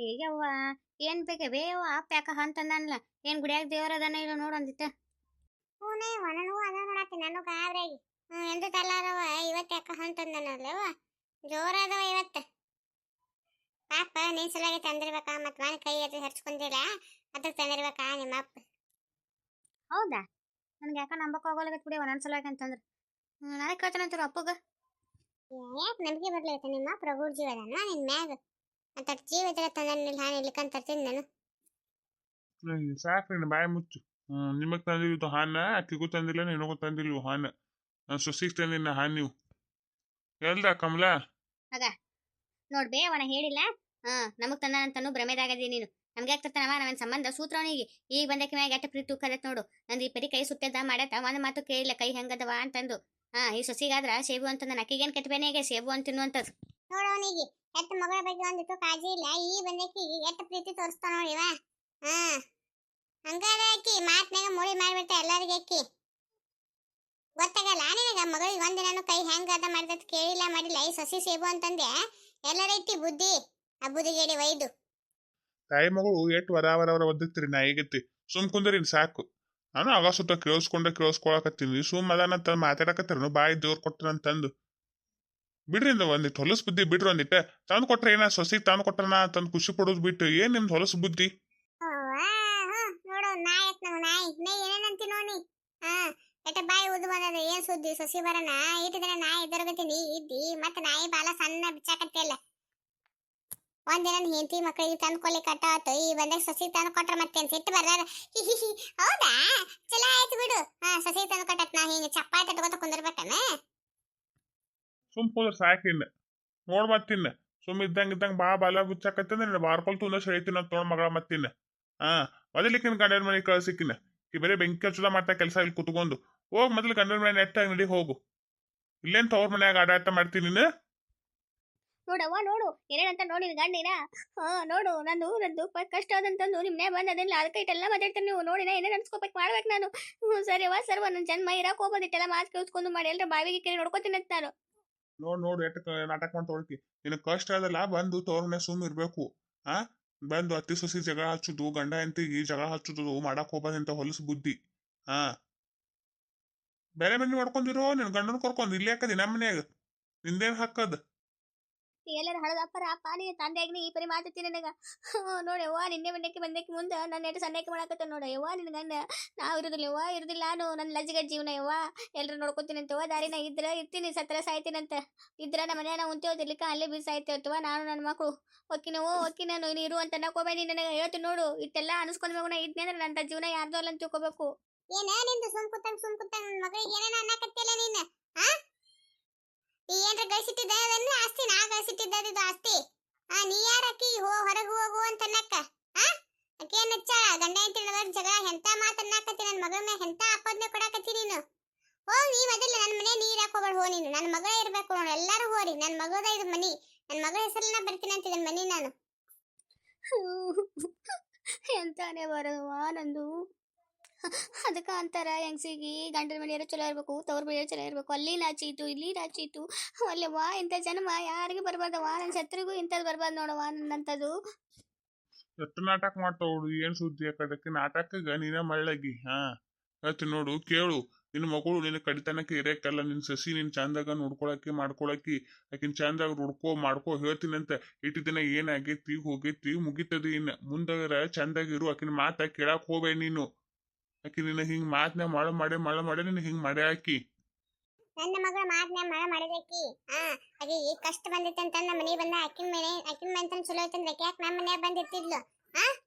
ಈಗವ್ವ ಏನ್ ಬೇಕೆ ಬೇವ ಅಪ್ಪ ಯಾಕ ಅಂತಂದನ್ಲ ಏನ್ ಗುಡಿಯಾಗ ದೇವರದನ ಇಲ್ಲ ನೋಡಂದಿತ್ತ. ಹೂನೇ ನನಗೂ ಅದ ನೋಡತ್ತಿ ನಾನು ಗಾಬ್ರಾಗಿ ಎಂತ ತಲ್ಲಾರವ ಇವತ್ತು ಯಾಕ ಅಂತಂದನಲ್ಲವ ಜೋರ ಅದವ ಇವತ್ತು ಪಾಪ ನೀನ್ ಸಲಾಗಿ ತಂದಿರ್ಬೇಕಾ ಮತ್ ಮನೆ ಕೈ ಎತ್ತಿ ಹರ್ಚ್ಕೊಂಡಿಲ್ಲ ಅದಕ್ಕೆ ತಂದಿರ್ಬೇಕಾ ನಿಮ್ಮ ಅಪ್ಪ. ಹೌದಾ ನನ್ಗೆ ಯಾಕ ನಂಬಕ್ ಹೋಗಲಾಗತ್ ಬಿಡಿ ಒಂದೊಂದ್ ಸಲ ಅಂತಂದ್ರ ನಾಳೆ ಕೇಳ್ತಾನಂತೀರ ಅಪ್ಪಗ. ಯಾಕೆ ನಂಬಿಕೆ ಬರ್ಲೈತೆ ನಿಮ್ಮ ಪ್ರಭು ಜೀವನ ನಿನ್ ಮ್ಯಾಗ ಅಂತ ಜೀವ ಇದ್ರೆ ತಂದ ಹಾನಿ ಇಲ್ಲಿಕಂತ ತರ್ತೀನಿ ನಾನು. ಸಾಕ್ರಿ ಬಾಯಿ ಮುಚ್ಚು. ನಿಮಗ್ ತಂದಿದ್ದು ಹಾನ ಅಕ್ಕಿಗೂ ತಂದಿಲ್ಲ ನಿನಗೂ ತಂದಿಲ್ವು ಹಾನ. ಸೊಸಿಗ್ ತಂದಿನ ಹಾನ್ ನೀವು ಎಲ್ದ ಕಮಲಾ ಆಗ ನೋಡ್ಬೇ ಅವನ ಹೇಳಿಲ್ಲ ನಮಗ್ ತಂದ ಅಂತಾನು ಭ್ರಮೆದಾಗದಿ ನೀನು. ನಮ್ಗೆ ಯಾಕೆ ತರ್ತಾನವ ನಾವೇನ್ ಸಂಬಂಧ ಸೂತ್ರವನಿಗೆ ಈಗ ಬಂದಕ್ಕೆ ಮ್ಯಾಗ ಎಟ್ಟ ಪ್ರೀತಿ ಉಕ್ಕದತ್ ನೋಡು. ನಂದು ಈ ಪರಿ ಕೈ ಸುತ್ತದ ಮಾಡತ್ತ ಒಂದ್ ಮಾತು ಕೇಳಿಲ್ಲ ಕೈ ಹೆಂಗದವ ಅಂತಂದು. ಈ ಸೊಸಿಗಾದ್ರ ಸೇಬು ಅಂತಂದ ಅಕ್ಕಿಗೇನ್ ಕೆಟ್ಟಬೇನೆಗೆ ಸೇಬು ಅಂತ ತಿನ್ನುವಂತದ್ ನೋಡವನಿಗೆ ಎತ್ತ ಮಗಳ ಬಗ್ಗೆ ಒಂದಿಟ್ಟು ಕಾಳಜಿ ಇಲ್ಲ ಈ ಬಂದಕ್ಕೆ ಎಟ್ಟ ಪ್ರೀತಿ ತೋರಿಸ್ತಾವ ನೋಡಿವ. ಹಂಗಾರ ಅಕ್ಕಿ ಮಾತ್ನಾಗ ಮೋಳಿ ಮಾಡ್ಬಿಡ್ತಾ ಎಲ್ಲರಿಗೆ ಅಕ್ಕಿ ಗೊತ್ತಾಗಲ್ಲ ನಿನಗ ಮಗಳಿಗೆ ಒಂದಿನಾನು ಕೈ ಹೆಂಗ ಅದ ಮಾಡಿದ ಕೇಳಿಲ್ಲ ಮಾಡಿಲ್ಲ ಈ ಸೊಸಿ ಸೇಬು ಅಂತಂದೆ ಎಲ್ಲರ ಇಟ್ಟಿ ಬುದ್ಧಿ ಆ ಬುದ್ಧಿಗೇಡಿ ಒಯ್ದು. ತಾಯಿ ಮಗಳು ಎಟ್ ವರ ಒದ್ದಕ್ತಿರಿ ನಾ ಈಗತ್ತಿ ಸುಮ್ ಕುಂದ್ರಿನ್ ಸಾಕು. ನಾನು ಆಗ ಸುತ್ತ ಕೇಳಿಸ್ಕೊಳಕತ್ತೀನಿ ಸುಮ್ ಅದಾನಂತ ಮಾತಾಡಕತ್ತಿರನು ಬಾಯಿ ದೇವ್ರು ಕೊಟ್ಟನಂತಂದು ಬಿಡ್ರಿಂದ ಒಂದಿಟ್ಟು ಹೊಲಸು ಬುದ್ಧಿ ಬಿಡ್ರಿ ಒಂದಿಟ್ಟ ತಂದು ಕೊಟ್ರೆ ಏನ ಸೊಸಿಗೆ ತಂದು ಕೊಟ್ರನ ತಂದು ಖುಷಿ ಪಡೋದು ಬಿಟ್ಟು ಏನ್ ನಿಮ್ದು ಹೊಲಸು ಬುದ್ಧಿ. ನೋಡು ನಾಯಿ ಎತ್ ನಾವು ನಾಯಿ ನೈ ಏನೇನಂತಿ ನೋಡಿ ಎಟ್ಟ ಬಾಯಿ ಉದ್ದು ಬಂದದ ಏನ್ ಸುದ್ದಿ ಸೊಸಿ ಬರನ ಇಟ್ಟಿದ್ರೆ ನಾಯಿ ದೊರಗತೀನಿ ಇದ್ದಿ ಮತ್ತೆ ನಾಯಿ ಬಾಲ ಸಣ್ಣ ಬಿಚ್ಚಾಕತ್ತಿಯಲ್ಲ. ಒಂದಿನ ಹೆಂಡತಿ ಮಕ್ಕಳಿಗೆ ತಂದು ಕೊಡ್ಲಿಕ್ಕೆ ಕಟ್ಟಾತು ಈ ಬಂದಾಗ ಸಸಿ ತಂದು ಕೊಟ್ರ ಮತ್ತೇನ್ ಸಿಟ್ಟು ಬರ್ದಾರ ಹೌದಾ ಚಲೋ ಆಯ್ತು ಬಿಡು. ಸಸಿ ತಂದು ಕೊಟ್ಟತ್ ನಾ ಹಿಂಗ ಚಪ್ಪಾಳೆ ತಗೋತ ಕುಂದಿರ್ಬೇಕನ. ಸುಮ್ ಕುಂದ್ರ ಸಾಕಿನ್ನ ನೋಡ್ ಮತ್ತಿನ್ನ ಸುಮ್ ಇದ್ದಂಗ ಬಾ ಬಾಲ ಗುಚ್ಚಾಕತ್ತಂದ್ರೆ ಬಾರ್ಕೊಲ್ ತುಂದ ಸೆಳಿತೀನಿ ಅಂತ ನೋಡ್ ಮಗಳ ಮತ್ತಿನ್ನ ಮೊದಲಿಕ್ಕಿನ ಗಂಡನ ಮನೆ ಕಳ್ಸಿಕ್ಕಿನ ಈ ಬರೀ ಬೆಂಕಿ ಹಚ್ಚದ ಮಾಡ್ತಾ ಕೆಲಸ ಇಲ್ಲಿ ಕುತ್ಕೊಂಡು ಹೋಗ್ ಮೊದಲು ಗಂಡನ ಮನೆ ನೆಟ್ಟಾಗಿ ನಡಿ ಹೋಗು. ಇಲ್ಲೇನ್ ತವ್ರ ಮನ್ಯಾಗ ಆಡಾಟ ಮಾಡ್ತೀನಿ ನೀನು. ನೋಡವ್ವ ನೋಡು ಏನೇನಂತ ನೋಡಿ ಗಂಡಿನ ನೋಡು ನಂದು ಕಷ್ಟ ಆದಂತಂದು ನಿಮ್ನೆ ಬಂದ ಅದಿಲ್ಲ ಅದಕ್ಕೆ ಇಟ್ಟೆಲ್ಲ ಮಾತಾಡ್ತಾರೆ ನೀವು ನೋಡಿನ ಏನೇನು ಅನ್ಸ್ಕೋಬೇಕು ಮಾಡ್ಬೇಕು ನಾನು. ಸರಿವಾ ಸರ್ವ ನನ್ನ ಜನ್ಮ ಇರಕ್ ಹೋಗೋದು ಇಟ್ಟೆಲ್ಲ ಮಾತು ಕೇಳಿಸ್ಕೊಂಡು ಮಾಡಿ ಎಲ್ಲರ ಬಾವಿಗೆ ಕೇಳಿ ನೋಡ್ಕೋತೀನಿ ಅಂತ ನಾನು. ನೋಡು ಎಟ್ಟ ನಾಟಕ ಮಾಡಿ ತೊಳಕಿ ನಿನಗೆ ಕಷ್ಟ ಅದಲ್ಲ ಬಂದು ತವ್ರ ಮನೆ ಸುಮ್ ಇರ್ಬೇಕು. ಬಂದು ಅತ್ತಿ ಸೊಸಿ ಜಗಳ ಹಚ್ಚುದು ಗಂಡ ಎಂತಿಗೆ ಜಗಳ ಹಚ್ಚುದು ಮಾಡಕ್ ಹೋಗೋದಂತ ಹೊಲಸು ಬುದ್ಧಿ. ಬೇರೆ ಮನೆ ಮಾಡ್ಕೊಂಡಿರೋ ನಿನ್ ಗಂಡನ ಕರ್ಕೊಂಡ್ ಇಲ್ಲಿ ಯಾಕದಿ ನಮ್ಮ ಮನ್ಯಾಗ ನಿಂದೇನ್ ಹಾಕದ್. ಎಲ್ಲರ ಹಳದಪ್ಪರ ಪಾನಿ ತಂದೆಯಾಗಿ ಈ ಪರಿ ಮಾತಾಡ್ತೀನಿ ನನಗ. ನೋಡಿ ಯವ್ವ ನಿನ್ನೆ ಬಂದಕ್ಕೆ ಮುಂದೆ ನನ್ನ ಎಟ್ಟು ಸಣ್ಣಕ್ಕೆ ಮಾಡಾಕತ್ತ ನೋಡ ಯವ್ವ ನಿನ್ನ ಗಂಡ ನಾವು ಇರುದಿಲ್ಲ ನಾನು ನನ್ನ ಲಜ್ಜಿಗಡ್ ಜೀವನ ಯವ್ವ ಎಲ್ಲರೂ ನೋಡ್ಕೊತೀನಿ ಅಂತವ ದಾರಿನ ಇದ್ರ ಇರ್ತೀನಿ ಸತ್ರ ಸಾಯ್ತೀನಂತ ಇದ್ರ ನಮ್ಮ ಮನೆಯ ನಾವು ಉಂತೇವದಿರ್ಲಿಕ್ಕ ಅಲ್ಲೇ ಬೀಸ್ ಸಾಯ್ತೇವತ್ತವ ನಾನು ನನ್ನ ಮಕ್ಕಳು ಒಕ್ಕಿ ನಾನು ನೀನು ಇರು ಅಂತ ಅನ್ನಕೋಬೇಡಿ ನನಗೆ ಹೇಳ್ತೀನಿ ನೋಡು ಇಟ್ಟೆಲ್ಲ ಅನಿಸ್ಕೊಂಡ್ಬೇಕು ನಾ ಇದ್ನೇ ಅಂದ್ರೆ ನನ್ನ ಜೀವನ ಯಾರ್ದೋ ಅಲ್ಲ ಅಂತ ತಿಳ್ಕೊಬೇಕು. ಏನ ನಿಂದು ಸುಮ್ಕುತ್ತಂಗ್ ನನ್ನ ಮಗಳಿಗೆ ಏನೇನ ಅನ್ನಕತ್ತಿಲ್ಲ ನೀನು ಏನ್ರ ಗಳಿಸಿಟ್ಟಿದ್ದ ಅದನ್ನ ಆಸ್ತಿ ನಾ ಗಳಿಸಿಟ್ಟಿದ್ದು ಆಸ್ತಿ. ನೀ ಯಾರಕ್ಕಿ ಹೊರಗೆ ಹೋಗು ಅಂತ ಅನ್ನಕ್ಕ ಅಕ್ಕಿ ಏನ್ ಹಚ್ಚಾಳ ಗಂಡ ಅಂತ ಜಗಳ ಎಂತ ಮಾತನ್ನಾಕತ್ತಿ ನನ್ನ ಮಗಳ ಮೇಲೆ ಎಂತ ಆಪದ್ನೆ ಕೊಡಾಕತ್ತಿ ನೀನು. ನೀ ಮೊದಲು ನನ್ನ ಮನೆ ನೀರ್ ಹಾಕೋಬೇಡ ಹೋ ನೀನು ನನ್ನ ಮಗಳ ಇರ್ಬೇಕು ನೋಡು ಎಲ್ಲಾರು ಹೋರಿ ನನ್ನ ಮಗದ ಇದು ಮನಿ ನನ್ನ ಮಗಳ ಹೆಸರನ್ನ ಬರ್ತೀನಿ ಅಂತಿದ್ದ ಮನಿ ನಾನು. ಎಂತಾನೆ ಬರವಾ ನಂದು ಅದಕ್ಕೆ ಅಂತಾರ ಹೆಂಗ್ಸಿಗೆ ಗಂಡನ ಮನೆಯವರು ಚಲೋ ಇರ್ಬೇಕು ತವ್ರ ಮನೆಯವರು ಚಲೋ ಇರ್ಬೇಕು ಅಲ್ಲಿ ನಾಚೀತು ಇಲ್ಲಿ ನಾಚೀತು ಅಲ್ಲವಾ ಇಂಥ ಜನ್ಮ ಯಾರಿಗೂ ಬರ್ಬಾರ್ದವ ನನ್ನ ಶತ್ರಿಗೂ ಇಂಥದ್ದು ಬರ್ಬಾರ್ದು ನೋಡವ ನನ್ನಂಥದ್ದು. ಎಷ್ಟು ನಾಟಕ ಮಾಡ್ತಾವಳು ಏನ್ ಸುದ್ದಿ ಯಾಕದಕ್ಕೆ ನಾಟಕಗ ನೀನ ಮಳ್ಳಗಿ ಹೇಳ್ತೀನಿ ನೋಡು ಕೇಳು. ನಿನ್ನ ಮಗಳು ನಿನ್ನ ಕಡಿತನಕ್ಕೆ ಇರಕ್ಕಲ್ಲ ನಿನ್ ಸಸಿ ನಿನ್ ಚಂದಾಗ ನೋಡ್ಕೊಳಕ್ಕೆ ಮಾಡ್ಕೊಳಕಿ ಆಕಿನ್ ಚಂದಾಗ ಮಾಡ್ಕೋ ಹೇಳ್ತೀನಿ ಅಂತ ಇಟ್ಟು ದಿನ ಏನಾಗೈತಿ ಹೋಗೈತಿ ಮುಗಿತದ ಇನ್ನ ಮುಂದಾಗರ ಚಂದಾಗ ಇರು ಆಕಿನ ಮಾತ ಕೇಳಕ್ ಹೋಗ್ಬೇಡ ನೀನು. ಆಕಿ ನಿನ್ನ ಹಿಂಗ್ ಮಾತನ್ನ ಮಳ ಮಾಡಿ ನಿನ್ನ ಹಿಂಗ್ ಮಾಡ್ಯಾ ಆಕಿ. ನನ್ನ ಮಗಳ ಮಾತನ್ನ ಮಳ ಮಾಡಿದಕಿ ಅದೇ ಕಷ್ಟ ಬಂದಿತ್ತು ಅಂತ ನಮ್ಮ ಮನೆ ಬಂದ ಅಕ್ಕಿನ ಮನೆ ಚಲೋ ಐತಂದ್ರೆ ಯಾಕೆ ನಮ್ಮ ಮನ್ಯಾಗ ಬಂದಿರ್ತಿದ್ಲು.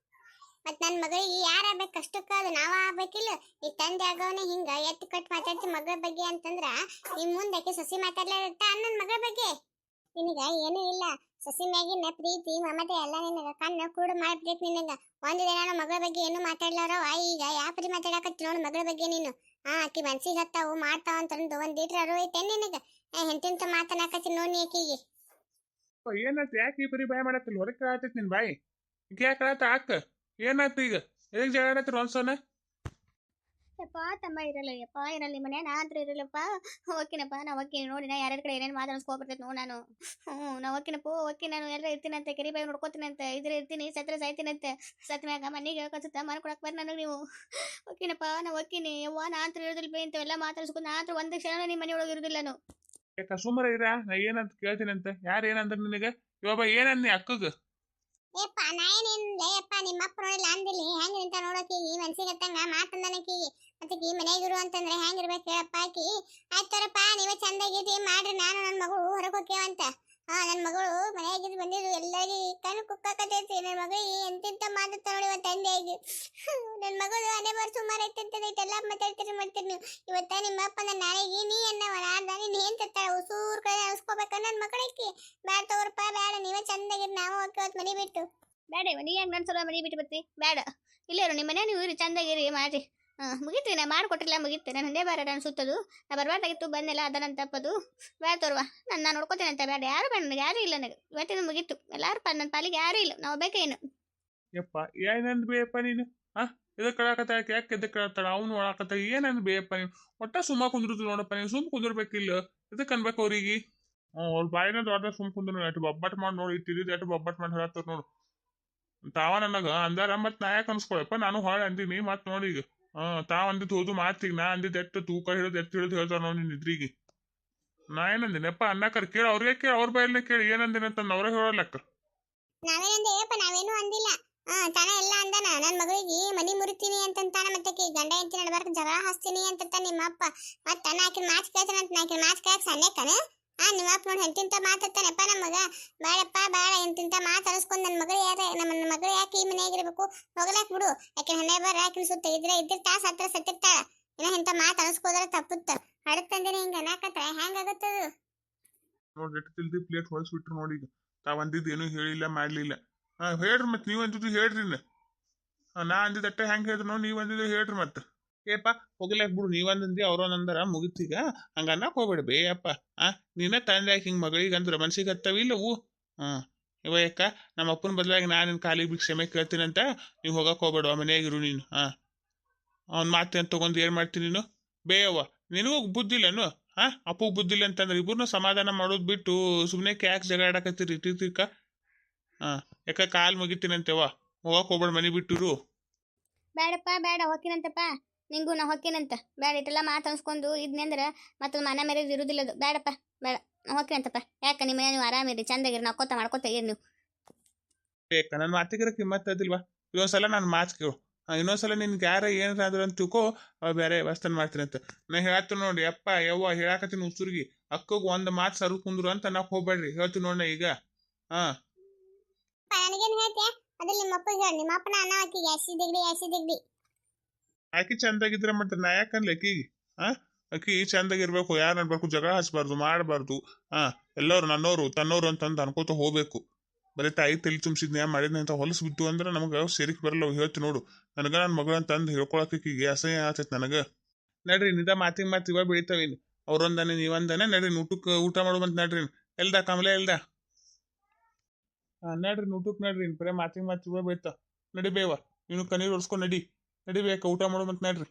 ಮತ್ ನನ್ನ ಮಗಳಿಗೆ ಯಾರ ಆಗ್ಬೇಕು ಕಷ್ಟಕ್ಕ ಅದು ನಾವ ಆಗ್ಬೇಕಿಲ್ಲ. ಈ ತಂದೆ ಆಗವನೇ ಹಿಂಗ ಎತ್ತು ಕಟ್ ಮಾತಾಡ್ತಿ ಮಗಳ ಬಗ್ಗೆ ಅಂತಂದ್ರ ನಿಮ್ ಮುಂದಕ್ಕೆ ಸಸಿ ಮಾತಾಡ್ಲಾರತ್ತ ನನ್ನ ಮಗಳ ಬಗ್ಗೆ ನಿನಗ ಏನೂ ಇಲ್ಲ. ಸಸಿ ಮ್ಯಾಗಿನ ಪ್ರೀತಿ ಮಮತೆ ಎಲ್ಲ ನಿನಗ ಕಣ್ಣು ಕೂಡು ಮಾಡ್ಬಿಟ್ಟೈತಿ ನಿನಗ. ಒಂದು ದಿನ ನಮ್ಮ ಮಗಳ ಬಗ್ಗೆ ಏನು ಮಾತಾಡ್ಲಾರವ ಈಗ ಯಾವ ಪರಿ ಮಾತಾಡಕತ್ತಿ ನೋಡು ಮಗಳ ಬಗ್ಗೆ ನೀನು. ಆಕಿ ಮನ್ಸಿಗೆ ಹತ್ತಾವು ಮಾಡ್ತಾವ ಅಂತಂದು ಒಂದ್ ಲೀಟ್ರ್ ಅರು ಐತೆ ನಿನಗ ಎಂತೆಂತ ಮಾತನಾಕತ್ತಿ ನೋಡಿ ಆಕಿಗೆ. ಏನಾಯ್ತು ಯಾಕೆ ಈ ಪರಿ ಬಾಯಿ ಮಾಡತ್ತಿಲ್ಲ ಹೊರಗೆ ಕೇಳತ್ತೈತಿ ನಿನ್ ಬಾಯಿ ಈಗ ಯಾಕೆ ಹೇಳತ್ತ ಅಕ್ಕ ಏನಾಯ್ತು ಈಗ ಎದಕ್ಕೆ ಜಗಳ ಒಂದ್ಸನ. ಯಪ್ಪ ತಮ್ಮ ಇರಲ್ಲ ಯಪ್ಪ ಇರಲ್ಲ ಮನೆ ನಾ ಹತ್ರ ಇರಲ್ಲಪ್ಪ ಓಕೆನಪ್ಪ ನಾ ಓಕೆ ನೋಡಿ ನಾ ಯಾರ್ಯಾರ ಕಡೆ ಏನೇನು ಮಾತಾಡ್ಸ್ಕೊಬರ್ತೈತೆ ನೋ ನಾನು ನಾ ಓಕೆನಪ್ಪ ಓಕೆ ನಾನು ಎಲ್ಲ ಇರ್ತೀನಿ ಅಂತ ಕೆರಿ ಬಾಯಿ ನೋಡ್ಕೋತೀನಿ ಅಂತ ಇದ್ರೆ ಇರ್ತೀನಿ ಸತ್ರ ಸಾಯ್ತೀನಿ ಅಂತ ಸತ್ ಮ್ಯಾಗ ಮನೆಗೆ ಕನ್ಸುತ್ತ ಮಾಡ್ಕೊಳಕ್ ಬರ್ರಿ ನನಗೆ ನೀವು ಓಕೆನಪ್ಪ ನಾ ಓಕೆನಿ ಯವ್ವ ನಾ ಹತ್ರ ಇರೋದಿಲ್ಲ ಬೈ ಇಂಥವೆಲ್ಲ ಮಾತಾಡ್ಸ್ಕೊಂಡು ನಾ ಹತ್ರ ಒಂದು ಕ್ಷಣ ನಿಮ್ಮ ಮನೆ ಒಳಗೆ ಇರೋದಿಲ್ಲ ನಾನು ಯಾಕ ಸುಮ್ಮನೆ ಇರ ನಾ ಏನಂತ ಕೇಳ್ತೀನಿ ಅಂತ ಯಾರು ಏನಂದ್ರ ನಿನಗೆ ಇವಾಗ ಏನಂದಿ ಅಕ್ಕಗ ಏಪ್ಪ ನಾ ಏನಿಲ್ಲ ಯಪ್ಪ ನಿಮ್ಮ ಅಪ್ಪ ನೋಡಿಲ್ಲ ಅಂದಿಲ್ಲಿ ಹೆಂಗ್ ನಿಂತ ನೋಡೋಕಿ ಈ ಮನ್ಸಿಗೆ ಹತ್ತಂಗ ಮಾತಂದನಕಿ ಮತ್ತೆ ಈ ಮನೆಗಿರು ಅಂತಂದ್ರೆ ಹೆಂಗಿರ್ಬೇಕು ಹೇಳಪ್ಪ ಆಕಿ ಆಯ್ತರಪ್ಪ ನೀವೇ ಚಂದಾಗಿರಿ ಮಾಡ್ರಿ ನಾನು ನನ್ನ ಮಗಳು ಹೊರಗೆ ಹೋಗ್ಯವಂತ ನನ್ನ ಮಗಳು ಮನೆಯಾಗಿದ್ದು ಬಂದಿದ್ದು ಎಲ್ಲರಿಗೆ ಕಣ್ಣು ಕುಕ್ಕಾಕತೈತಿ ನನ್ನ ಮಗಳಿಗೆ ಎಂತೆಂತ ಮಾತಾಡ್ತಾ ನೋಡಿ ಇವತ್ತು ತಂದೆಯಾಗಿ ನನ್ನ ಮಗಳು ಅನೇ ಬಾರ್ ಸುಮಾರು ಐತೆಲ್ಲ ಮಾತಾಡ್ತೀರಿ ಮಾಡ್ತೀರಿ ನೀವು ಇವತ್ತ ನಿಮ್ಮ ಅಪ್ಪ ನನ್ನ ನಾಳೆಗೆ ನೀ ಅನ್ನವ ನೀನು ಏನ್ ತತ್ತಾಳ ಉಸೂರ್ ಕಡೆ ಅನ್ಸ್ಕೋಬೇಕ ನನ್ನ ಮಕ್ಕಳಕ್ಕೆ ಬ್ಯಾಡ ತಗೋರಪ್ಪ ಬೇಡ ನೀವೇ ಚಂದಾಗಿರಿ ನಾವು ಹೋಗ್ಯವತ್ತು ಮನೆ ಬಿಟ್ಟು ಬೇಡ ಇವ ನೀ ಹೆಂಗೆ ನನ್ನ ಸಲ ಮನೆ ಬಿಟ್ಟು ಬರ್ತಿ ಬೇಡ ಇಲ್ಲೇರು ನಿಮ್ಮ ಮನೆ ನೀವು ಇರಿ ಚಂದಾಗಿರಿ ಮಾಡ್ರಿ ಮುಗೀತು ನಾ ಮಾಡಿಕೊಟ್ಟಿಲ್ಲ ಮುಗೀತು ನಾನು ಹಂಡೆ ಬಾರ ಅನ್ಸುತ್ತದು ನಾ ಬರಬಾರ್ದಾಗಿತ್ತು ಬಂದೆಲ್ಲ ಅದನ್ನ ತಪ್ಪದು ಬೇಡ ತೋರ್ವ ನಾನು ನೋಡ್ಕೋತೀನಿ ಅಂತ ಬೇಡ ಯಾರು ಬೇಡ ನನಗೆ ಯಾರೂ ಇಲ್ಲ ನನಗೆ ಇವತ್ತಿನ ಮುಗೀತು ಎಲ್ಲಾರು ನನ್ನ ಪಾಲಿಗೆ ಯಾರೂ ಇಲ್ಲ ನಾವು ಬೇಕೇನು ಯಪ್ಪ ಏನಂದ್ ಬೇಯಪ್ಪ ನೀನು ಇದಕ್ಕೆ ಕಳಾಕತ್ತ ಯಾಕೆ ಇದಕ್ಕೆ ಕಳತ್ತಾಳ ಅವ್ನು ಒಳಾಕತ್ತ ಏನಂದ್ ಬೇಯಪ್ಪ ನೀನು ಒಟ್ಟ ಸುಮ್ಮ ಕುಂದಿರ್ತು ನೋಡಪ್ಪ ನೀವು ಸುಮ್ ಕುಂದಿರ್ಬೇಕಿಲ್ಲ ಇದಕ್ಕೆ ಅನ್ಬೇಕು ಅವ್ರಿಗೆ ಅವ್ರ ಬಾಯಿನ ದೊಡ್ಡ ಸುಮ್ ಕುಂದ್ರು ಎಟ್ಟು ಬೊಬ್ಬಟ್ ಮಾಡಿ ನೋಡಿ ಇಟ್ಟಿದ್ದು ಎಟ್ಟು ಬೊಬ್ಬಟ್ ಮಾಡಿ ಹೇಳತ್ತಾರ ನೋಡು ತಾವ ನನಗ ಅಂದಾರ ಮತ್ ನಾ ಯಾಕೆ ಅನ್ಸ್ಕೊಳಪ್ಪ ನಾನು ಹೊಳೆ ಅಂತೀನಿ ಮತ್ ನೋಡಿ ಈಗ ತಾವ್ ಅಂದಿದ್ದು ಹೋದು ಮಾತಿಗೆ ನಾ ಅಂದಿದ್ದು ಎಟ್ಟು ತೂಕ ಹಿಡಿದು ಎತ್ತು ಹಿಡಿದು ಹೇಳ್ತಾರ ನೋಡಿ ನಿನ್ನ ಇದ್ರಿಗೆ ನಾ ಏನಂದಿನಪ್ಪ ಅನ್ನಕರ್ ಕೇಳಿ ಅವ್ರಿಗೆ ಕೇಳಿ ಅವ್ರ ಬಾಯಲ್ಲೇ ಕೇಳಿ ಏನಂದಿನ ಅಂತ ಅವ್ರೇ ಹೇಳಲಕ್ಕ ನಾವೇನಂದೇವಪ್ಪ ನಾವೇನು ಅಂದಿಲ್ಲ ತಾನ ಎಲ್ಲ ಅಂದನ ನನ್ನ ಮಗಳಿಗೆ ಮನಿ ಮುರಿತೀನಿ ಅಂತಂತಾನ ಮತ್ತೆ ಗಂಡ ಹೆಂಡತಿ ನಡ್ಬಾರ್ಕ ಜಗಳ ಹಚ್ತೀನಿ ಅಂತ ನಿಮ್ಮ ಅಪ್ಪ ಮತ್ತೆ ನಾಕಿನ ಮಾತು ಕೇಳ್ತಾನ ಅಂತ ನಾಕಿನ ಮಾತು ಕೇಳಕ್ ಸಣ್ಣಕನ ನಿಮ್ಮ ಅಪ್ಪ ನೋಡಿ ಎಂತಿಂತ ಮಾತಾಡ್ತಾನಪ್ಪ ನಮ್ಮ ಮಗ ಬೇಡಪ್ಪ ಬೇಡ ಎಂತಿಂತ ಮಾತು ಅನಿಸ್ಕೊಂಡು ನನ್ನ ಮಗಳು ನಮ್ಮ ಮಗಳು ಯಾಕೆ ಈ ಮನೆಯಾಗಿರ್ಬೇಕು ಹೋಗಲಾಕ್ ಬಿಡು ಯಾಕೆ ಹನ್ನೆ ಬಾರ ಯಾಕಿನ ಸುತ್ತ ಇದ್ರೆ ಇದ್ದಿರ್ತಾ ಸತ್ರ ಸತ್ತಿರ್ತಾಳ ಇನ್ನ ಇಂಥ ಮಾತು ಅನಿಸ್ಕೋದ್ರೆ ತಪ್ಪುತ್ತ ಹಡತ್ತಂದಿನ ಹಿಂಗ ಅನ್ನಕತ್ರ ಹೆಂಗಾಗತ್ತದು ನೋಡಿ ಎಷ್ಟು ತಿಳ್ದಿ ಪ್ಲೇಟ್ ಹೊಳಿಸ್ಬಿಟ್ರು ನೋಡಿ ಈಗ ತಾವ್ ಅಂದಿದ್ದು ಏನೂ ಹೇಳಿಲ್ಲ ಮಾಡ್ಲಿಲ್ಲ ಹೇಳ್ರಿ ಮತ್ತೆ ನೀವು ಅಂದಿದ್ದು ಹೇಳ್ರಿ ನಾ ಅಂದಿದ್ದು ಅಟ್ಟೆ ಹೆಂಗೆ ಹೇಳಿದ್ರು ನೋಡಿ ನೀವು ಅಂದಿದ್ದು ಹೇಳ್ರಿ ಮತ್ತೆ ಏಪ್ಪ ಹೋಗ್ಲಾಕ್ ಬಿಡು ನೀವಂದಿ ಅವ್ರೋನಂದರ ಮುಗಿತೀಗ ಹಂಗ ಅನ್ನಕ್ ಹೋಗ್ಬೇಡ ಬೇಯಪ್ಪ ನೀನ ತಂದೆ ಯಾಕೆ ಹಿಂಗೆ ಮಗಳಿಗೆ ಅಂದ್ರೆ ಮನ್ಸಿಗೆ ಹತ್ತವಿಲ್ಲವು ಇವ ಯಾಕ ನಮ್ಮ ಅಪ್ಪನ ಬದಲಾಗಿ ನಾನು ನಿನ್ನ ಕಾಲಿಗೆ ಬಿಟ್ಟು ಕ್ಷಮೆ ಕೇಳ್ತೀನಂತ ನೀವು ಹೋಗಕ್ ಹೋಗ್ಬೇಡ ಮನೆಯಾಗಿರು ನೀನು ಅವ್ನ ಮಾತೇನು ತಗೊಂಡು ಏನು ಮಾಡ್ತೀನಿ ನೀನು ಬೇಯವ್ವ ನಿನಗೂ ಬುದ್ಧಿಲ್ಲನು ಅಪ್ಪಗೆ ಬುದ್ಧಿಲ್ಲ ಅಂತಂದ್ರೆ ಇಬ್ಬರನ್ನೂ ಸಮಾಧಾನ ಮಾಡೋದು ಬಿಟ್ಟು ಸುಮ್ಮನೆ ಯಾಕೆ ಜಗಳ ಆಡಕತ್ತೀರಿ ಇಟ್ಟಿರ್ತಿರ್ಕ ಯಾಕ ಕಾಲು ಮುಗಿತೀನಂತೆವ ಹೋಗಕ್ ಹೋಗ್ಬೇಡ ಮನೆ ಬಿಟ್ಟಿರು ಬೇಡಪ್ಪ ಬೇಡ ಹೊಕ್ಕಿನಂತಪ್ಪ ನಿಂಗೂ ನಾ ಹೊಕ್ಕಿನಂತ ಬೇಡ ಇಟ್ಟೆಲ್ಲ ಮಾತು ಅನ್ಸ್ಕೊಂಡು ಇದ್ನಂದ್ರೆ ಮತ್ತೆ ಮನೆ ಮೇಲೆ ಇರುದಿಲ್ಲದು ಬೇಡಪ್ಪ ಬೇಡ ನಾ ಹೊಕ್ಕಿನಂತಪ್ಪ ಯಾಕೆ ನಿಮ್ಮ ನೀವು ಆರಾಮಿರಿ ಚಂದಾಗಿರಿ ನಾ ಮಾಡ್ಕೋತ ಇರಿ ನೀವು ಬೇಕ ನನ್ನ ಮಾತಿಗಿರ ಕಿಮ್ಮತ್ ಅದಿಲ್ವಾ ಇದೊಂದ್ಸಲ ನಾನು ಮಾತು ಕೇಳು ಇನ್ನೊಂದ್ಸಲ ನಿನ್ಗೆ ಯಾರ ಏನಾದ್ರು ಅಂತ ತಿಳ್ಕೊ ಬೇರೆ ವ್ಯವಸ್ಥೆ ಮಾಡ್ತೀನಿ ಅಂತ ನಾ ಹೇಳ್ತೀನಿ ನೋಡಿ ಅಪ್ಪ ಯವ್ವ ಹೇಳಾಕತ್ತೀನಿ ಉಸುರ್ಗಿ ಅಕ್ಕಗ್ ಒಂದ್ ಮಾತು ಸರು ಕುಂದ್ರು ಅಂತ ನಾಕ್ ಹೋಗ್ಬೇಡ್ರಿ ಹೇಳ್ತೀನಿ ನೋಡ ಈಗ ನನಗೇನು ಹೇಳ್ತೀಯ ಅದ್ರಲ್ಲಿ ನಿಮ್ಮ ಅಪ್ಪ ಹೇಳಿ ನಿಮ್ಮ ಅಪ್ಪನ ಅನ್ನ ಹಾಕಿಗೆ ಎಸಿದಿಗ್ಡಿ ಆಕಿ ಚಂದಾಗಿದ್ರೆ ಮಾಡ್ತಾರೆ ನಾ ಯಾಕನ್ಲಿ ಅಕ್ಕಿಗೆ ಅಕ್ಕಿ ಚಂದಾಗಿರ್ಬೇಕು ಯಾರು ಅನ್ಬೇಕು ಜಗಳ ಹಚ್ಬಾರ್ದು ಮಾಡಬಾರ್ದು ಎಲ್ಲರೂ ನನ್ನೋರು ತನ್ನೋರು ಅಂತಂದು ಅನ್ಕೋತ ಹೋಗ್ಬೇಕು ಬರೀ ತಾಯಿ ತಲೆ ತುಂಬಿಸಿದ್ನ ಮಾಡಿದ್ನ ಅಂತ ಹೊಲಸು ಬಿದ್ದು ಅಂದ್ರೆ ನಮಗೆ ಸೇರಿಕೆ ಬರಲ್ಲ ಹೇಳ್ತಿ ನೋಡು ನನಗ ನನ್ನ ಮಗಳು ಅಂತಂದು ಹೇಳ್ಕೊಳಕೀಗ ಅಸಹ್ಯ ಆತೈತಿ ನನಗೆ ನಡ್ರಿ ನಿದ ಮಾತಿಗೆ ಮಾತು ಇವಾಗ ಬೆಳಿತಾವೇನು ಅವ್ರೊಂದಾನೆ ನೀವಂದಾನೆ ನಡ್ರಿ ಊಟ ಮಾಡುವಂತ ನಡ್ರಿ ಎಲ್ದ ಕಮಲೆ ಎಲ್ದ ನಡ್ರಿ ಊಟಕ್ಕೆ ನಡ್ರಿ ಬರೀ ಮಾತಿಗೆ ಮಾತು ಇವಾಗ ಬೆಳಿತಾವ ನಡಿ ಬೇವ ನೀನು ಕಣ್ಣೀರು ಒರ್ಸ್ಕೊಂಡು ನಡಿಬೇಕ ಊಟ ಮಾಡುವಂತ ನಡ್ರಿ